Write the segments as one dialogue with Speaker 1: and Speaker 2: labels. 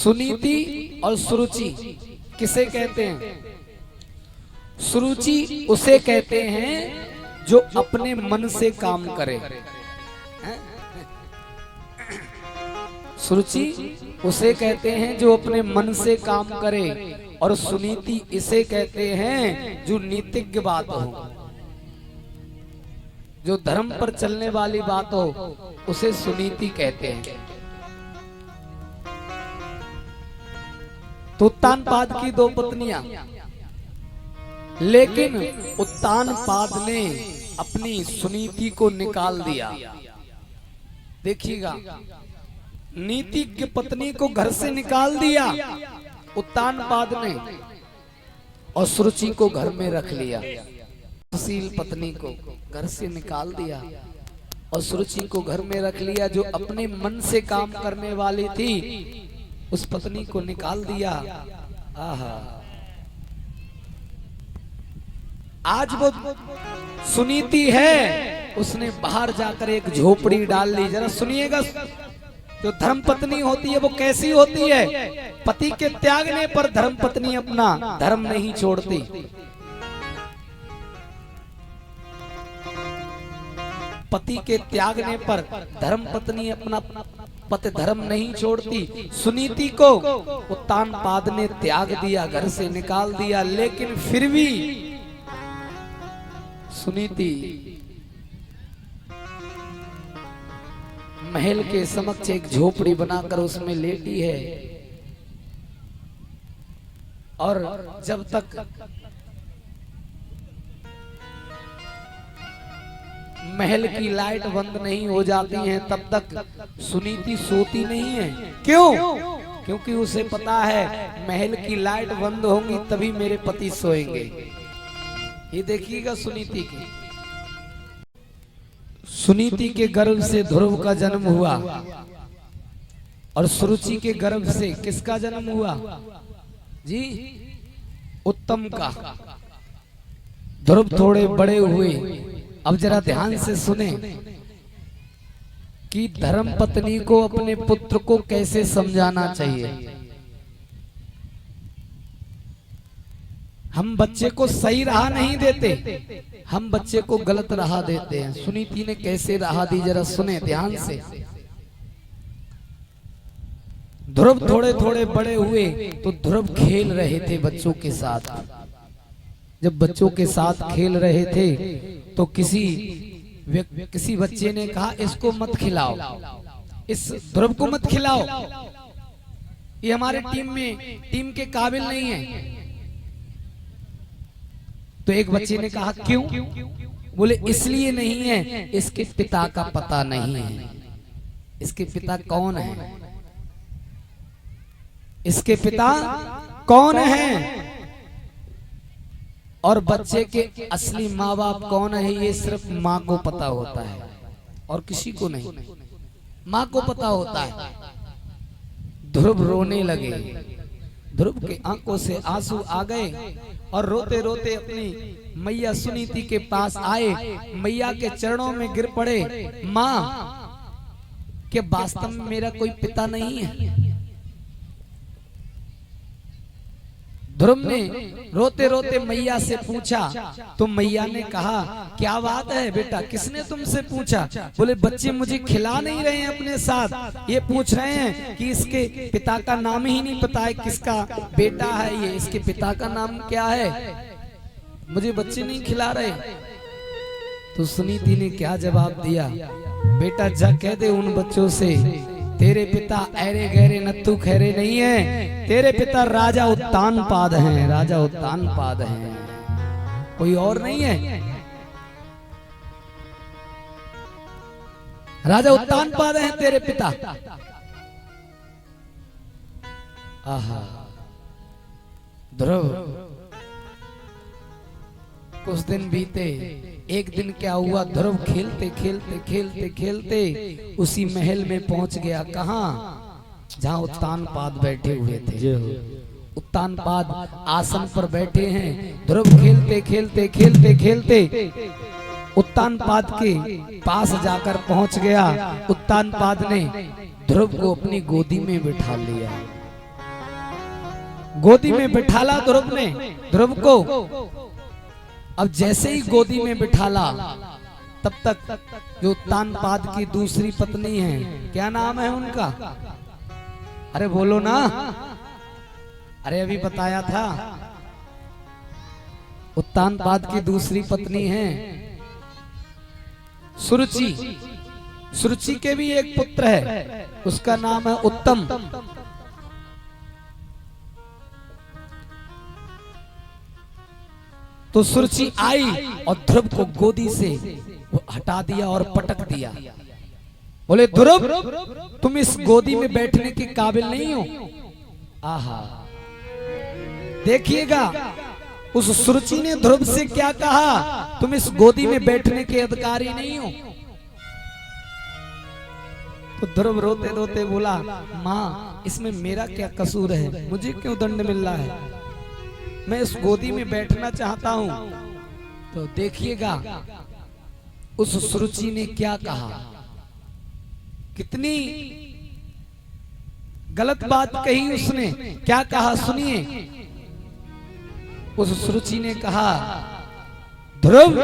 Speaker 1: सुनीति और सुरुचि किसे कहते हैं? सुरुचि उसे कहते हैं जो अपने मन से काम करे। सुरुचि उसे कहते हैं जो अपने मन से काम करे, और सुनीति इसे कहते हैं जो नीतिज्ञ बात हो, जो धर्म पर चलने वाली बात हो, उसे सुनीति कहते हैं। तो उत्तानपाद की दो पत्नियां, लेकिन उत्तानपाद ने अपनी सुनीति को निकाल दिया। देखिएगा, नीति की पत्नी को घर से निकाल दिया उत्तानपाद ने, और सुरुचि को घर में रख लिया। सुशील पत्नी को घर से निकाल दिया और सुरुचि को घर में रख लिया। जो अपने मन से काम करने वाली थी, उस पत्नी को निकाल दिया। आहा, आज वो सुनीति है, उसने बाहर जाकर एक झोपड़ी डाल ली। जरा सुनिएगा, जो धर्म पत्नी होती है वो कैसी होती है? पति के त्यागने पर धर्म पत्नी अपना धर्म नहीं छोड़ती। पति के त्यागने पर धर्म पत्नी अपना पति धर्म नहीं छोड़ती। सुनीति को उत्तानपाद ने त्याग दिया, घर से निकाल दिया, लेकिन फिर भी सुनीति महल के समक्ष एक झोपड़ी बनाकर उसमें लेटी है, और जब तक महल की लाइट बंद नहीं हो जाती है तब तक सुनीति सोती नहीं है। क्यों? क्योंकि उसे पता है महल की लाइट बंद होंगी तभी मेरे पति सोएंगे। ये देखिएगा, सुनीति के गर्भ से ध्रुव का जन्म हुआ, और सुरुचि के गर्भ से किसका जन्म हुआ जी? उत्तम का। ध्रुव थोड़े बड़े हुए। अब जरा ध्यान से सुने कि धर्म पत्नी को अपने पुत्र को कैसे समझाना चाहिए। हम बच्चे को सही राह नहीं देते, हम बच्चे को गलत राह देते हैं। सुनीति ने कैसे राह दी, जरा सुने ध्यान से। ध्रुव थोड़े थोड़े बड़े हुए तो ध्रुव खेल रहे थे बच्चों के साथ। जब बच्चों के साथ खेल रहे थे तो किसी बच्चे ने कहा, इसको मत खिलाओ, इस ध्रुव को मत खिलाओ, ये हमारे टीम के काबिल नहीं है। तो एक बच्चे ने कहा, क्यों? बोले, इसलिए नहीं है, इसके पिता का पता नहीं है। इसके पिता कौन है? इसके पिता कौन है? और बच्चे के असली माँ बाप कौन है, ये सिर्फ माँ को पता होता है और किसी को नहीं। माँ को पता होता है। ध्रुव रोने लगे। ध्रुव के आंखों से आंसू आ गए और रोते रोते अपनी मैया सुनीति के पास आए। मैया के चरणों में गिर पड़े। माँ, क्या वास्तव में मेरा कोई पिता नहीं है? ध्रुव ने रोते रोते मैया से पूछा, तो मैया ने कहा, क्या बात है बेटा, किसने तुमसे पूछा? बोले, बच्चे मुझे खिला नहीं रहे हैं अपने साथ, ये पूछ रहे हैं कि इसके पिता का नाम ही नहीं पता है, किसका बेटा है ये, इसके पिता का नाम क्या है, मुझे बच्चे नहीं खिला रहे। तो सुनीति ने क्या जवाब दिया? बेटा जा कह दे उन बच्चों से, तेरे पिता ऐरे गहरे नत्थु खैरे नहीं है, तेरे पिता राजा उत्तानपाद हैं, राजा उत्तानपाद हैं, कोई और नहीं है। राजा उत्तानपाद हैं तेरे पिता। आहा, ध्रुव, कुछ दिन बीते। एक दिन क्या हुआ, ध्रुव खेलते खेलते खेलते खेलते उसी महल में पहुंच गया। कहां? जहां उत्तानपाद बैठे हुए थे। उत्तानपाद आसन पर बैठे हैं। ध्रुव खेलते खेलते खेलते खेलते उत्तानपाद के पास जाकर पहुंच गया। उत्तानपाद ने ध्रुव को अपनी गोदी में बिठा लिया। गोदी में बिठाला ध्रुव ने, ध्रुव को। अब जैसे ही गोदी में बिठाला तब तक जो तानपाद की दूसरी पत्नी है, क्या नाम है उनका? अरे बोलो ना, अरे अभी बताया था। उत्तानपाद की दूसरी पत्नी है सुरुचि। सुरुचि के भी एक पुत्र है, उसका नाम है उत्तम। तो सुरुचि आई और ध्रुव को गोदी से हटा दिया और पटक दिया। बोले ध्रुव, तुम इस गोदी में बैठने के काबिल नहीं हो। आहा, देखिएगा उस सुरुचि ने ध्रुव से क्या कहा, तुम इस गोदी में बैठने के अधिकारी नहीं हो। तो ध्रुव रोते रोते बोला, माँ इसमें मेरा क्या कसूर है, मुझे क्यों दंड मिल रहा है, मैं इस गोदी में बैठना चाहता हूं। तो देखिएगा उस सुरुचि ने क्या कहा, कितनी गलत बात कही उसने। क्या कहा सुनिए। उस सुरुचि ने कहा, ध्रुव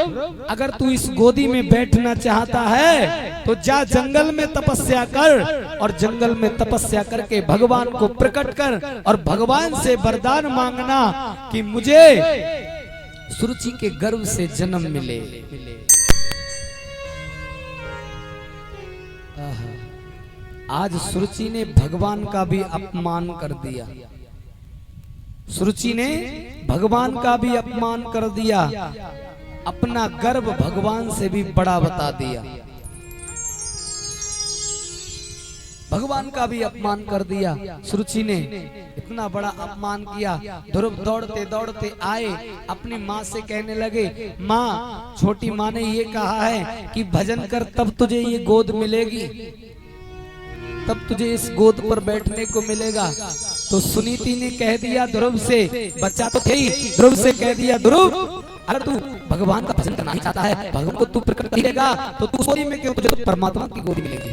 Speaker 1: अगर तू इस गोदी में बैठना चाहता है तो जा जंगल में तपस्या कर, और जंगल में तपस्या करके भगवान को प्रकट कर और भगवान से वरदान मांगना कि मुझे सुरुचि के गर्भ से जन्म मिले। आज सुरुचि ने भगवान का भी अपमान कर दिया। सुरुचि ने भगवान का भी अपमान कर दिया, अपना गर्व भगवान से भी बड़ा बता दिया, भगवान का भी अपमान कर दिया। सुरुचि ने इतना बड़ा अपमान किया। ध्रुव दौड़ते दौड़ते आए, अपनी माँ से कहने लगे, माँ छोटी माँ ने ये कहा है कि भजन कर तब तुझे ये गोद मिलेगी, तब तुझे इस गोद पर बैठने को मिलेगा। तो सुनीति ने कह दिया ध्रुव से, बच्चा तो थे ही, ध्रुव से कह दिया, ध्रुव अगर तू भगवान का भजन करना ही चाहता है, भगवान को तू प्रकट करेगा तो तू गोदी में क्यों, तुझे तो परमात्मा की गोदी मिलेगी,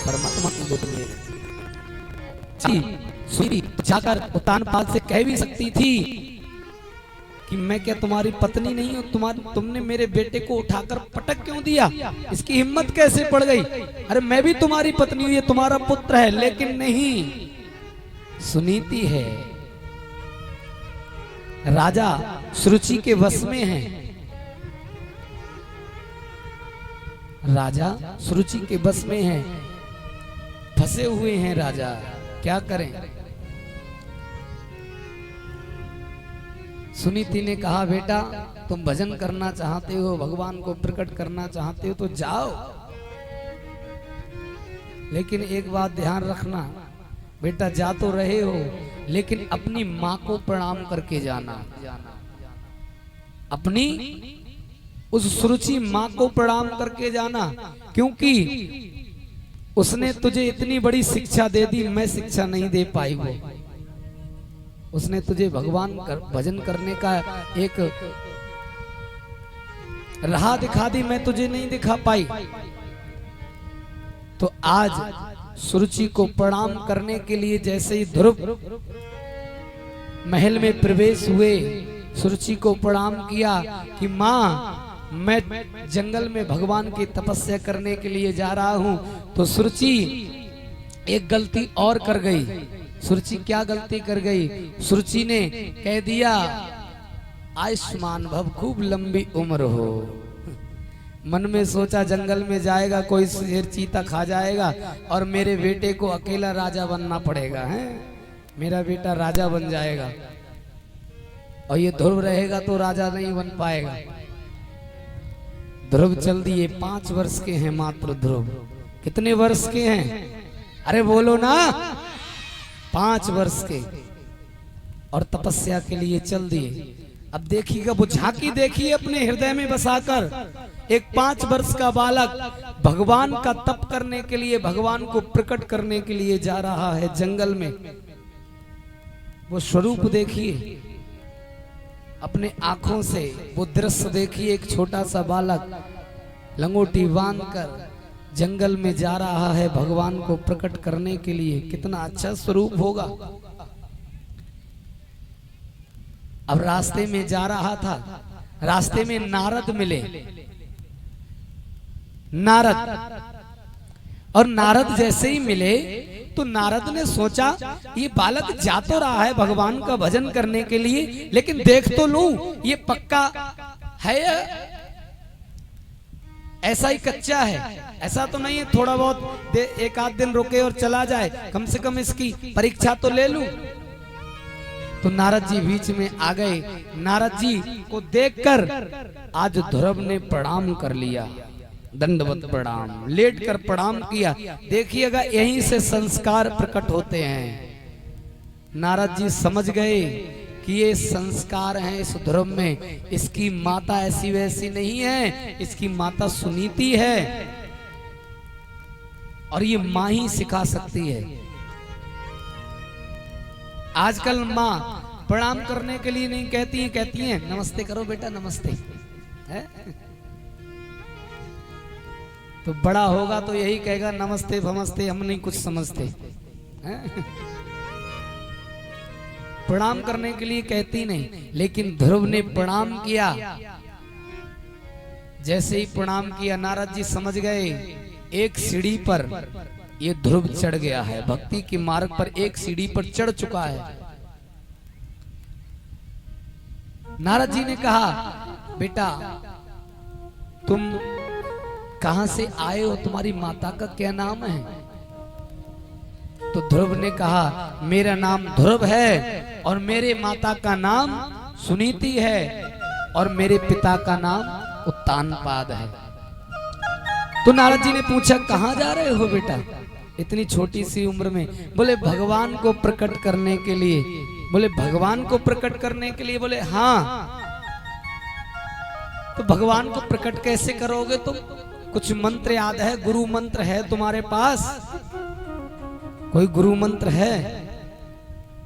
Speaker 1: परमात्मा की गोदी मिलेगी। सुनीति जाकर उत्तानपाद से कह भी सकती थी कि मैं क्या तुम्हारी पत्नी नहीं हूँ, तुमने मेरे बेटे को उठाकर पटक क्यों दिया, इसकी हिम्मत कैसे पड़ गई, अरे मैं भी तुम्हारी पत्नी हूँ, ये तुम्हारा पुत्र है। लेकिन नहीं, सुनीति है, राजा सुरुचि के वश में है, राजा सुरुचि के बस में है, फंसे हुए हैं राजा, क्या करें। सुनीति ने कहा, बेटा तुम भजन करना चाहते हो, भगवान को प्रकट करना चाहते हो तो जाओ, लेकिन एक बात ध्यान रखना, बेटा जा तो रहे हो लेकिन अपनी माँ को प्रणाम करके जाना, अपनी उस सुरुचि माँ को प्रणाम करके जाना, क्योंकि उसने तुझे इतनी बड़ी शिक्षा दे दी, मैं शिक्षा नहीं दे पाई। वो उसने तुझे भगवान भजन करने का एक राह दिखा दी, मैं तुझे नहीं दिखा पाई। तो आज सुरुचि को प्रणाम करने के लिए जैसे ही ध्रुव महल में प्रवेश हुए, सुरुचि को प्रणाम किया कि माँ मैं जंगल में भगवान की तपस्या करने के लिए जा रहा हूँ। तो सुरुचि एक गलती और कर गई। सुरुचि क्या गलती कर गई? सुरुचि ने कह दिया, आयुष्मान भव, खूब लंबी उम्र हो। मन में सोचा जंगल में जाएगा, कोई शेर चीता खा जाएगा और मेरे बेटे को अकेला राजा बनना पड़ेगा, है मेरा बेटा राजा बन जाएगा और ये ध्रुव रहेगा तो राजा नहीं बन पाएगा। ध्रुव चल दिए, 5 वर्ष के हैं मात्र ध्रुव। कितने वर्ष के हैं? अरे बोलो ना, 5 वर्ष के, और तपस्या के लिए चल दिए। अब देखिएगा, वो झांकी देखिए अपने हृदय में बसाकर, एक 5 वर्ष का बालक भगवान का तप करने के लिए, भगवान को प्रकट करने के लिए जा रहा है जंगल में। वो स्वरूप देखिए अपने आंखों से, वो दृश्य देखिए, एक छोटा सा बालक लंगोटी बांधकर जंगल में जा रहा है भगवान को प्रकट करने के लिए। कितना अच्छा स्वरूप होगा। अब रास्ते में जा रहा था, रास्ते में नारद मिले। नारद, और नारद जैसे ही मिले तो नारद ने सोचा ये बालक जा तो रहा है भगवान का भजन करने के लिए, लेकिन देख तो लूं ये पक्का है या ऐसा ही कच्चा है, ऐसा तो नहीं है थोड़ा बहुत एक आध दिन रुके और चला जाए, कम से कम इसकी परीक्षा तो ले लूं। तो नारद जी बीच में आ गए। नारद जी को देखकर आज ध्रुव ने प्रणाम कर लिया, दंडवत प्रणाम, लेट कर प्रणाम किया। देखिएगा यहीं से संस्कार प्रकट होते हैं। नारद जी समझ गए कि ये संस्कार हैं इस ध्रुव में, इसकी माता ऐसी वैसी नहीं है, इसकी माता सुनीति है और ये मां ही सिखा सकती है। आजकल मां प्रणाम करने के लिए नहीं कहती हैं, कहती हैं नमस्ते करो बेटा नमस्ते है? तो बड़ा होगा तो यही कहेगा नमस्ते भमस्ते, हम नहीं कुछ समझते हैं? प्रणाम करने के लिए कहती नहीं। लेकिन ध्रुव ने प्रणाम किया, जैसे ही प्रणाम किया नारद जी समझ गए एक सीढ़ी पर ये ध्रुव चढ़ गया है, भक्ति के मार्ग पर एक सीढ़ी पर चढ़ चुका है। नारद जी ने कहा बेटा तुम कहां से आए हो, तुम्हारी माता का क्या नाम है? तो ध्रुव ने कहा मेरा नाम ध्रुव है और मेरे माता का नाम सुनीति है और मेरे पिता का नाम उत्तानपाद है। तो नारद जी ने पूछा कहां जा रहे हो बेटा इतनी छोटी सी उम्र में? बोले भगवान को प्रकट करने के लिए। बोले भगवान को प्रकट करने के लिए? बोले हाँ। तो भगवान को प्रकट कैसे करोगे तुम? कुछ मंत्र याद है? गुरु मंत्र है तुम्हारे पास? कोई गुरु मंत्र है?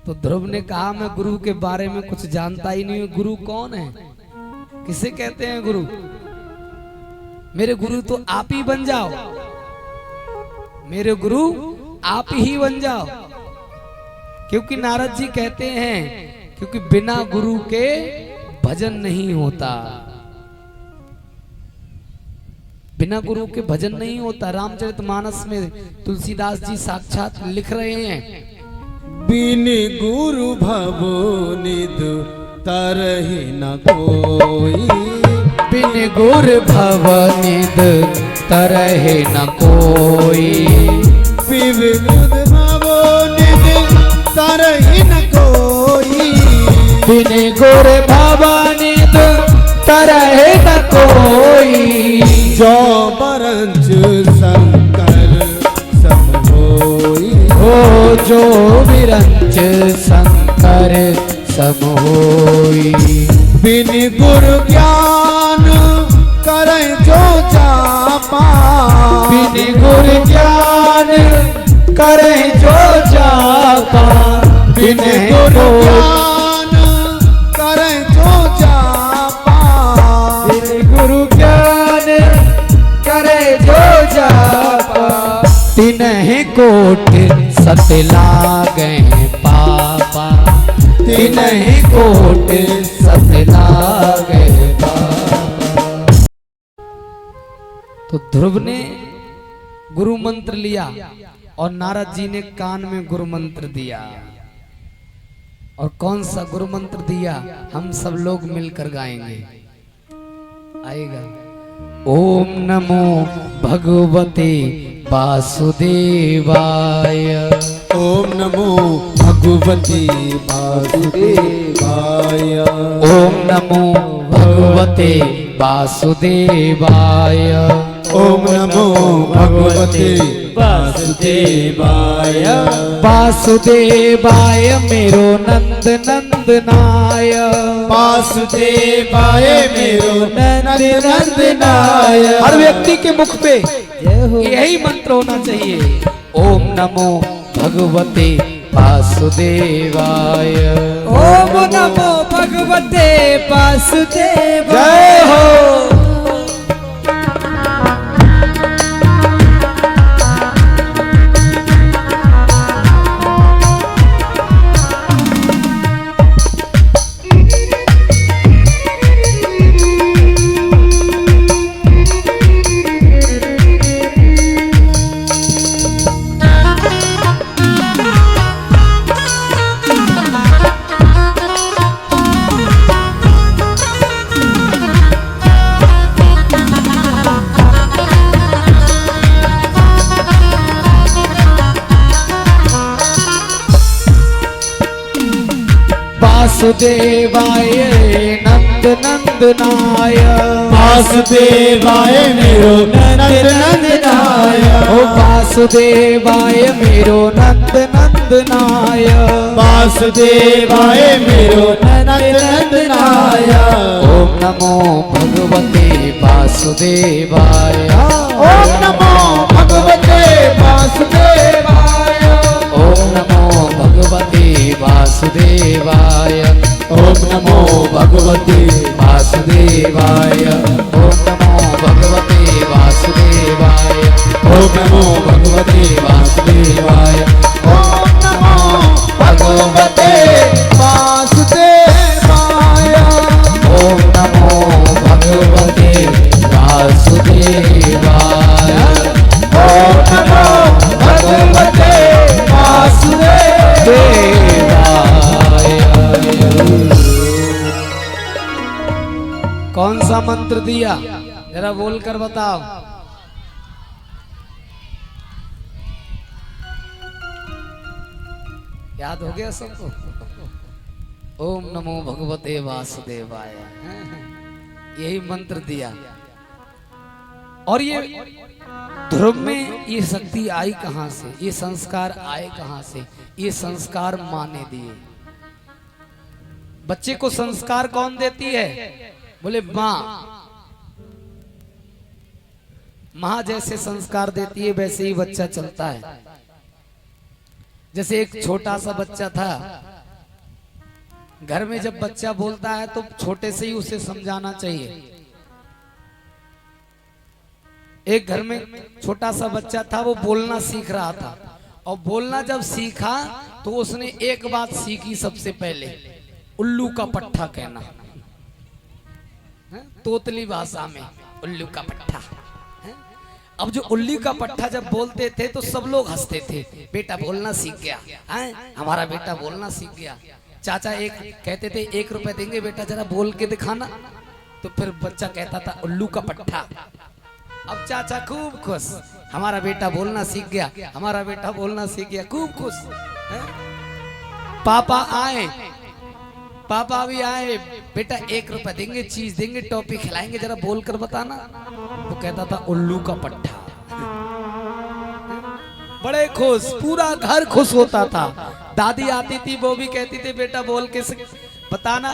Speaker 1: तो ध्रुव ने कहा मैं गुरु के बारे में कुछ जानता ही नहीं हूं। गुरु कौन है, किसे कहते हैं गुरु? मेरे गुरु तो आप ही बन जाओ, मेरे गुरु आप ही बन जाओ। क्योंकि नारद जी कहते हैं क्योंकि बिना गुरु के भजन नहीं होता, बिना गुरु के भजन नहीं होता। रामचरितमानस में तुलसीदास जी साक्षात लिख रहे हैं
Speaker 2: बिन गुरु भवो निधु तरहि न कोई,
Speaker 1: बिन गुरु भव निधि तरहि न कोई,
Speaker 2: बिन गुरु भवो निधि तरहि न कोई,
Speaker 1: बिन गुरु भव निधि तरहि न कोई,
Speaker 2: जो बरंच शंकर सम होई,
Speaker 1: हो जो विरंच शंकर सम होई,
Speaker 2: बिन गुरु ज्ञान करे जो जापा,
Speaker 1: बिन गुरु ज्ञान करे जो जापा,
Speaker 2: बिन गुरु ज्ञान करे जो जापा,
Speaker 1: बिन गुरु ज्ञान करे जो जापा, तिन्हि कोट सत लागे पापा, तिन्हि कोट सत लागे पापा। तो ध्रुव ने गुरु मंत्र लिया और नारद जी ने कान में गुरु मंत्र दिया। और कौन सा गुरु मंत्र दिया हम सब लोग मिलकर गाएंगे, आएगा। ओम नमो भगवते वासुदेवाय,
Speaker 2: ओम नमो भगवते वासुदेवाय,
Speaker 1: ओम नमो भगवते वासुदेवाय,
Speaker 2: ओम नमो भगवते वासुदेवाय,
Speaker 1: वासुदेवाय मेरो नंद नंदनाय,
Speaker 2: वासुदेवाय मेरो नंद नंदनाय।
Speaker 1: हर व्यक्ति के मुख पे यही मंत्र होना चाहिए। ओम नमो भगवते वासुदेवाय,
Speaker 3: ओम नमो भगवते वासुदेवाय।
Speaker 1: जय हो। वासुदेवाय नंद नंदनाय
Speaker 2: वासुदेवाय मेरो नंद नंदनाय
Speaker 1: ओ वासुदेवाय मेरो नंद नंदनाय
Speaker 2: वासुदेवाय मेरो नंद नंदनाय
Speaker 1: ओम नमो भगवते वासुदेवाय
Speaker 2: ओम नमो भगवते वासुदेवाय
Speaker 1: ओम नमो भगवते वासुदेवाय
Speaker 2: ओम नमो भगवते
Speaker 1: वासुदेवाय ओम नमो भगवते वासुदेवाय
Speaker 2: ओम नमो भगवते वासुदेवाय ओम नमो भगवते वासुदेवाय
Speaker 1: ओम नमो भगवते वासुदेवाय
Speaker 2: ओम नमो भगवते
Speaker 1: वासुदेवाय। कौन सा मंत्र दिया जरा बोल कर बताओ। याद हो गया सबको? ओम नमो भगवते वासुदेवाय, यही मंत्र दिया। और ये ध्रुव में ये शक्ति आई कहां से, ये संस्कार आए कहां से? ये संस्कार माँ ने दिए। बच्चे को संस्कार कौन देती है? बोले माँ। माँ जैसे संस्कार देती है वैसे ही बच्चा चलता है। जैसे एक छोटा सा बच्चा था, घर में जब बच्चा बोलता है तो छोटे से ही उसे समझाना चाहिए। एक घर में छोटा सा बच्चा था, वो बोलना सीख रहा था, और बोलना जब सीखा तो उसने एक बात सीखी सबसे पहले, उल्लू का पट्ठा कहना। तोतली भाषा में उल्लू का पट्ठा। अब जो उल्लू का पट्ठा जब बोलते थे तो सब लोग हंसते थे, बेटा बोलना सीख गया है, हमारा बेटा बोलना सीख गया। चाचा एक कहते थे 1 रुपए देंगे बेटा जरा बोल के दिखाना, तो फिर बच्चा कहता था उल्लू का पट्ठा। अब चाचा खूब खुश, हमारा बेटा बोलना सीख गया, हमारा बेटा बोलना सीख गया, खूब खुश है? पापा आए, पापा भी आए, बेटा 1 रुपए देंगे, चीज देंगे, टॉफी खिलाएंगे, जरा बोल कर बताना। वो कहता था उल्लू का पट्ठा। बड़े खुश, पूरा घर खुश होता था। दादी आती थी, वो भी कहती थी बेटा बोल के बताना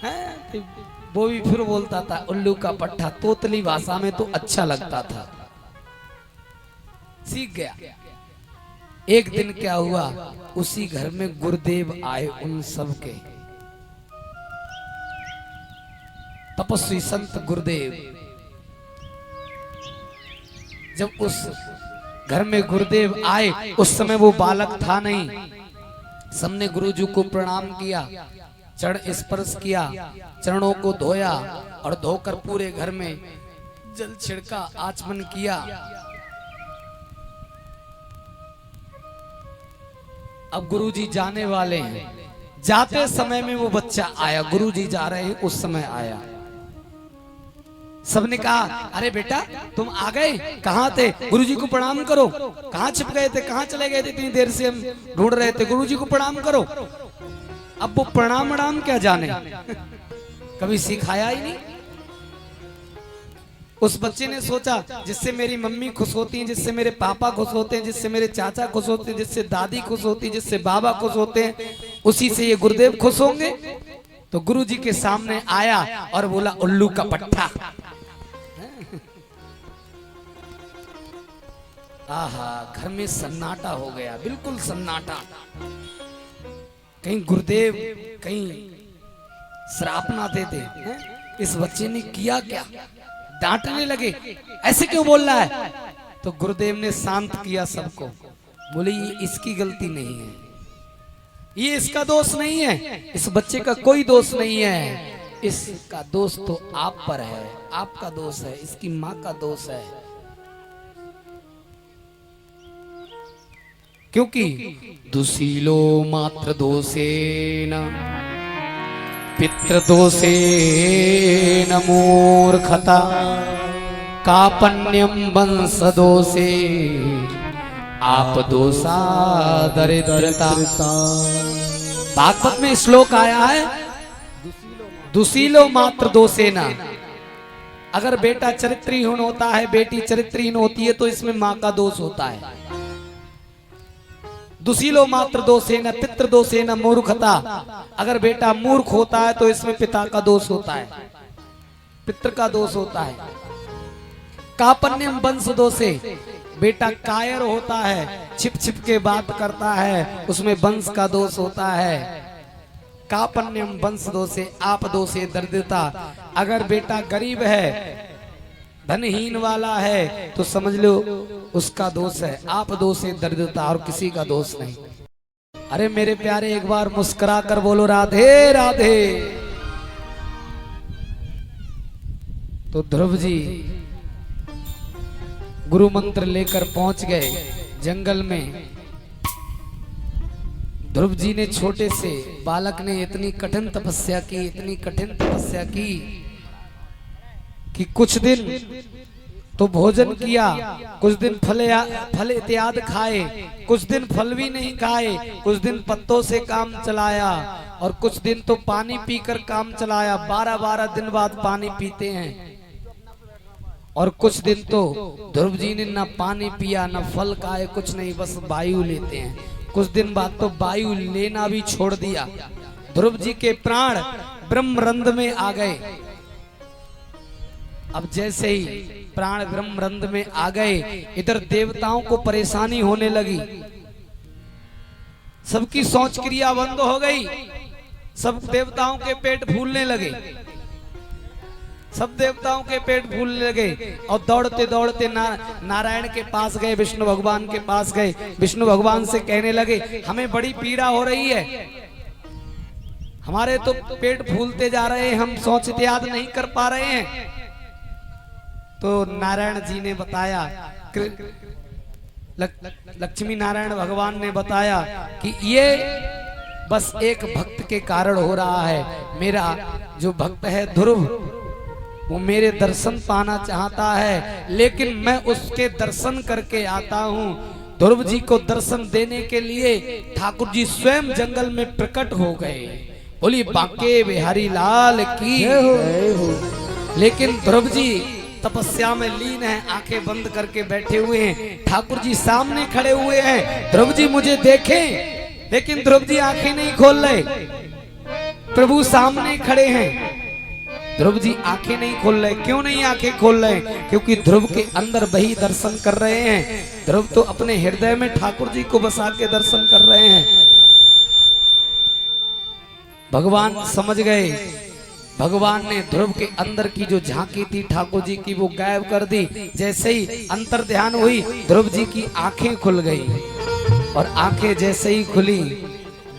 Speaker 1: है, वो भी फिर बोलता था उल्लू का पट्ठा। तोतली भाषा में तो अच्छा लगता था, सीख गया। एक दिन क्या हुआ, उसी घर में गुरुदेव आए, उन सब के तपस्वी संत गुरुदेव। जब उस घर में गुरुदेव आए, उस समय वो बालक था नहीं। सबने गुरुजी को प्रणाम किया, चरण स्पर्श किया, चरणों को धोया, और धोकर पूरे घर में जल छिड़का, आचमन किया। अब गुरुजी जाने वाले हैं, जाते समय में वो बच्चा आया, गुरुजी जा रहे हैं उस समय आया। सबने कहा अरे बेटा तुम आ गए, कहाँ थे? गुरुजी को प्रणाम करो। कहाँ छिप गए थे, कहाँ चले गए थे, इतनी देर से हम ढूंढ रहे थे, गुरुजी को प्रणाम करो। अब वो प्रणाम क्या जाने, कभी सिखाया ही नहीं। उस बच्चे ने सोचा जिससे मेरी मम्मी खुश होती हैं, जिससे मेरे पापा खुश होते हैं, जिससे मेरे चाचा खुश होते हैं, जिससे दादी खुश होती है, जिससे बाबा खुश होते हैं, उसी से ये गुरुदेव खुश होंगे। तो गुरुजी के सामने आया और बोला उल्लू का पट्ठा। आहा, घर में सन्नाटा हो गया, बिल्कुल सन्नाटा। कहीं गुरुदेव कहीं श्राप ना दे दे, इस बच्चे ने किया क्या? डांटने लगे, ऐसे क्यों बोल रहा है? तो गुरुदेव ने शांत किया सबको, बोले ये इसकी गलती नहीं है, ये इसका दोष नहीं है, इस बच्चे का कोई दोष नहीं है, इसका दोष तो आप पर है, आपका दोष है, इसकी माँ का दोष है। क्योंकि दुशीलो मात्र दोषेन पितृदोषेन मूर्खता कापण्यम वंश दोषे आप दोषा दरिद्रता। भागवत में श्लोक आया है, दुशीलो मात्र दोषेना। अगर बेटा चरित्रहीन होता है, बेटी चरित्रहीन होती है, तो इसमें माँ का दोष होता है। दुशीलो मात्र दोषेना पितृ दोषेना मूर्खता। अगर बेटा मूर्ख होता है तो इसमें पिता का दोष होता है, पितृ का दोष होता है। कापन्यम वंश दोषे, बेटा कायर होता है, छिप छिप के बात करता है, उसमें वंश का दोष होता है। कापन्यम वंश दोषे आप दोषे दरिद्रता। अगर बेटा गरीब है, धनहीन वाला है, तो समझ लो उसका दोष है। आप दोषे दरिद्रता, और किसी का दोष नहीं। अरे मेरे प्यारे, एक बार मुस्कुरा कर बोलो राधे राधे। तो ध्रुव जी गुरु मंत्र लेकर पहुंच गए जंगल में। ध्रुव जी ने, छोटे से बालक ने इतनी कठिन तपस्या की, इतनी कठिन तपस्या की कि कुछ दिन तो भोजन किया, कुछ दिन फल इत्यादि खाए, कुछ दिन फल भी नहीं खाए, कुछ दिन पत्तों से काम चलाया, और कुछ दिन तो पानी पीकर काम चलाया। 12-12 दिन बाद पानी पीते हैं। और कुछ दिन तो ध्रुव जी ने ना पानी पिया, ना फल खाए, कुछ नहीं, बस वायु लेते हैं। कुछ दिन बाद तो वायु लेना भी छोड़ दिया। ध्रुव जी के प्राण ब्रह्मरंध्र में आ गए। अब जैसे ही प्राण ब्रह्मरंध्र में आ गए, इधर देवताओं को परेशानी होने लगी। सबकी सोच क्रिया बंद हो गई, सब देवताओं के पेट फूलने लगे, सब देवताओं के पेट फूलने लगे। और दौड़ते दौड़ते नारायण के पास गए, विष्णु भगवान के पास गए। विष्णु भगवान से कहने लगे, हमें बड़ी पीड़ा हो रही है, हमारे तो पेट फूलते जा रहे हैं, हम सोच इत्यादि नहीं कर पा रहे हैं। तो नारायण जी ने बताया, लक्ष्मी नारायण भगवान ने बताया कि ये बस एक भक्त के कारण हो रहा है। मेरा जो भक्त है ध्रुव, वो मेरे दर्शन पाना चाहता है, लेकिन मैं उसके दर्शन करके आता हूँ। ध्रुव जी को दर्शन देने के लिए ठाकुर जी स्वयं जंगल में प्रकट हो गए। बोली बांके बिहारी लाल की। लेकिन ध्रुव जी तपस्या में लीन है, आंखें बंद करके बैठे हुए हैं। ठाकुर जी सामने खड़े हुए हैं, ध्रुव जी मुझे देखें, लेकिन ध्रुव जी आंखें नहीं खोल रहे। प्रभु सामने खड़े हैं, ध्रुव जी आंखें नहीं खोल रहे। क्यों नहीं आंखें खोल रहे? क्योंकि ध्रुव के अंदर वही दर्शन कर रहे हैं। ध्रुव तो अपने हृदय में ठाकुर जी को बसा के दर्शन कर रहे हैं। भगवान समझ गए। भगवान ने ध्रुव के अंदर की जो झांकी थी ठाकुर जी की, वो गायब कर दी। जैसे ही अंतर ध्यान हुई, ध्रुव जी की आंखें खुल गई। और आंखें जैसे ही खुली,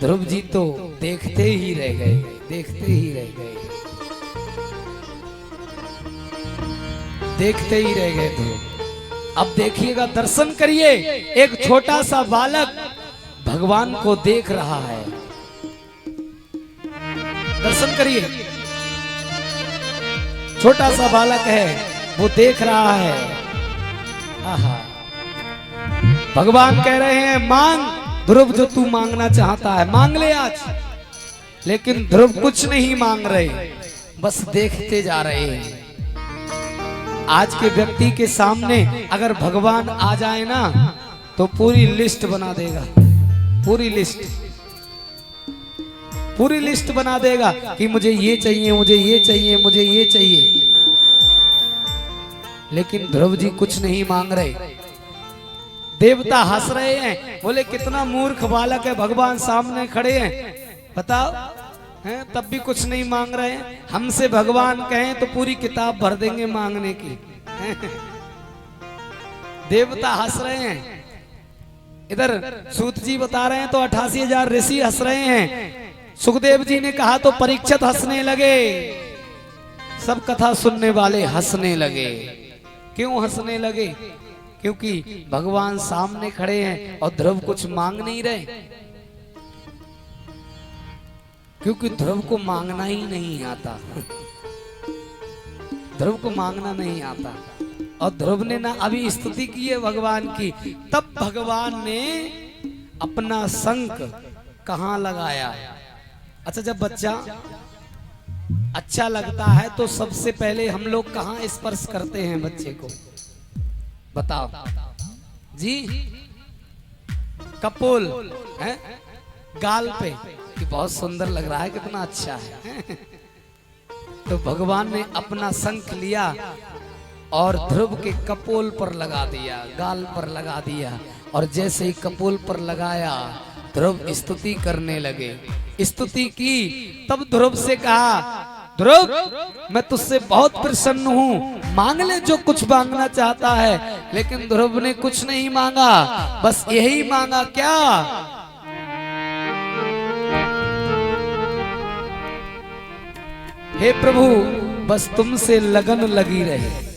Speaker 1: ध्रुव जी तो देखते ही रह गए, देखते ही रह गए, देखते ही रह गए ध्रुव। अब देखिएगा, दर्शन करिए, एक छोटा सा बालक भगवान को देख रहा है। दर्शन करिए, छोटा सा बालक है, वो देख रहा है। आहा, भगवान कह रहे हैं, मांग ध्रुव, जो तू मांगना चाहता है मांग ले आज। लेकिन ध्रुव कुछ नहीं मांग रहे, बस देखते जा रहे हैं। आज के व्यक्ति के सामने अगर भगवान आ जाए ना, तो पूरी लिस्ट बना देगा, पूरी लिस्ट, पूरी लिस्ट बना देगा कि मुझे ये चाहिए, मुझे ये चाहिए, मुझे ये चाहिए। लेकिन ध्रुव जी कुछ नहीं मांग रहे। देवता हंस रहे हैं, बोले कितना मूर्ख बालक है, भगवान सामने खड़े हैं, बताओ हैं, तब भी कुछ नहीं मांग रहे हैं। हमसे भगवान कहें तो पूरी किताब भर देंगे मांगने की। देवता हंस रहे हैं। इधर सूत जी बता रहे हैं तो 88,000 ऋषि हंस रहे हैं। सुखदेव जी ने कहा तो परीक्षित हंसने लगे। सब कथा सुनने वाले हंसने लगे। क्यों हंसने लगे? क्योंकि भगवान सामने खड़े हैं और ध्रुव कुछ मांग नहीं रहे। क्योंकि ध्रुव को मांगना ही नहीं आता। ध्रुव को मांगना नहीं आता। और ध्रुव ने ना अभी स्तुति की है भगवान की, तब भगवान ने अपना शंख कहां लगाया? अच्छा, जब बच्चा अच्छा लगता है तो सबसे पहले हम लोग कहाँ स्पर्श करते हैं बच्चे को? बताओ जी। कपोल है, गाल पे, कि बहुत सुंदर लग रहा है, कितना अच्छा है। तो भगवान ने अपना शंख लिया और ध्रुव के कपोल पर लगा दिया, गाल पर लगा दिया, और जैसे ही कपोल पर लगाया ध्रुव स्तुति करने लगे। स्तुति की, तब ध्रुव से कहा, ध्रुव मैं तुझसे बहुत प्रसन्न हूँ, मांग ले जो कुछ मांगना चाहता है। लेकिन ध्रुव ने कुछ नहीं मांगा, बस यही मांगा, क्या? हे प्रभु, बस तुमसे लगन लगी रहे।